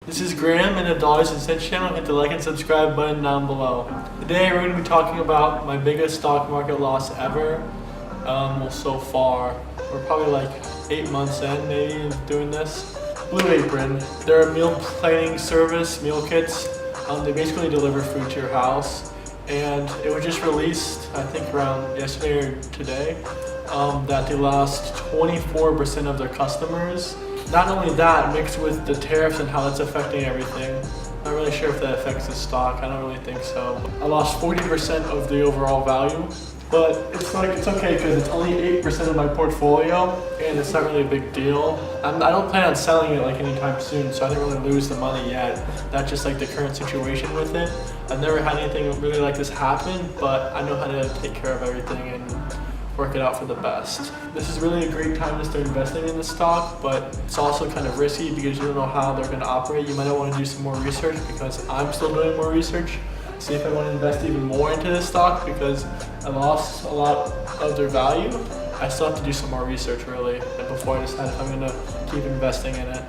This is Graham in the Dollars and Cents channel. Hit the like and subscribe button down below. Today we're going to be talking about my biggest stock market loss ever. Well, so far. We're probably like 8 months in maybe doing this. Blue Apron. They're a meal planning service, meal kits. They basically deliver food to your house. And it was just released, I think around yesterday or today, that they lost 24% of their customers. Not only that, mixed with the tariffs and how that's affecting everything. Not really sure if that affects the stock. I don't really think so. I lost 40% of the overall value, but it's okay because it's only 8% of my portfolio and it's not really a big deal. I don't plan on selling it like anytime soon, so I didn't really lose the money yet. That's just like the current situation with it. I've never had anything really like this happen, but I know how to take care of everything and work it out for the best. This is really a great time to start investing in the stock, but it's also kind of risky because you don't know how they're going to operate. You might want to do some more research because I'm still doing more research. See if I want to invest even more into this stock because I lost a lot of their value. I still have to do some more research really before I decide if I'm going to keep investing in it.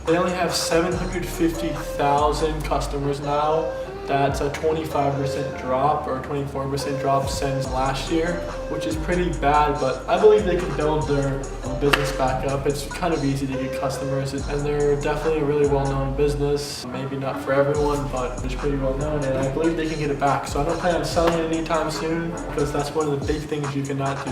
They only have 750,000 customers now. That's a 25% drop or 24% drop since last year, which is pretty bad, but I believe they can build their business back up. It's kind of easy to get customers, and they're definitely a really well-known business. Maybe not for everyone, but it's pretty well-known, and I believe they can get it back. So I don't plan on selling it anytime soon because that's one of the big things you cannot do.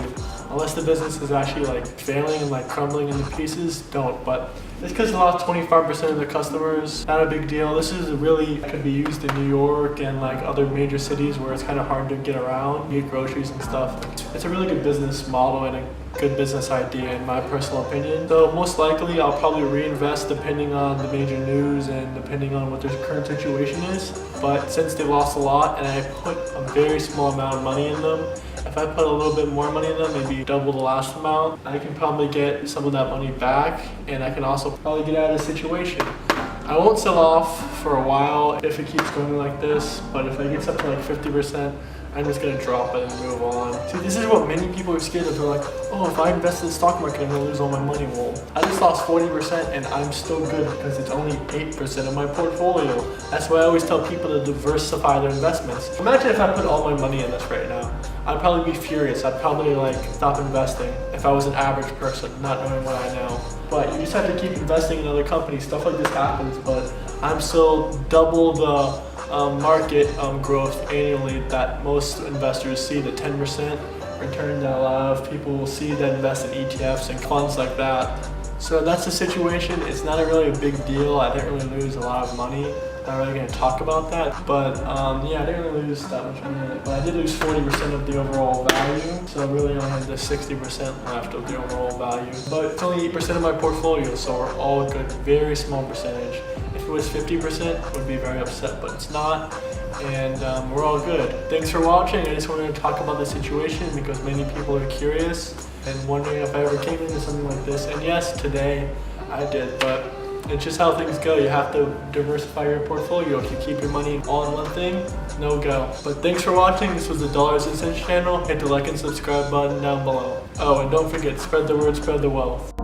Unless the business is actually like failing and like crumbling into pieces, don't. But it's because they lost 25% of their customers. Not a big deal. This is really could be used in New York and like other major cities where it's kind of hard to get around, get groceries and stuff. It's a really good business model and a good business idea in my personal opinion. So most likely I'll probably reinvest depending on the major news and depending on what their current situation is. But since they lost a lot and I put a very small amount of money in them, if I put a little bit more money in them, maybe double the last amount, I can probably get some of that money back, and I can also probably get out of the situation. I won't sell off for a while if it keeps going like this, but if it gets up to like 50%, I'm just gonna drop it and move on. See, this is what many people are scared of. They're like, oh, if I invest in the stock market, I'm gonna lose all my money. Well, I just lost 40% and I'm still good because it's only 8% of my portfolio. That's why I always tell people to diversify their investments. Imagine if I put all my money in this right now. I'd probably be furious. I'd probably like stop investing if I was an average person, not knowing what I know. But you just have to keep investing in other companies. Stuff like this happens, but I'm still double the market growth annually that most investors see, the 10% return that a lot of people will see that invest in ETFs and funds like that. So that's the situation. It's not really a big deal. I didn't really lose a lot of money. Not really going to talk about that, but yeah, I didn't really lose that much money in it, but I did lose 40% of the overall value, so I really only had the 60% left of the overall value. But it's only 8% of my portfolio, so we're all good. Very small percentage. If it was 50%, I would be very upset, but it's not, and we're all good. Thanks for watching. I just wanted to talk about the situation because many people are curious and wondering if I ever came into something like this, and yes, today I did, but it's just how things go. You have to diversify your portfolio. If you keep your money all in one thing, no go. But thanks for watching. This was the Dollars and Cents channel. Hit the like and subscribe button down below. Oh, and don't forget, spread the word, spread the wealth.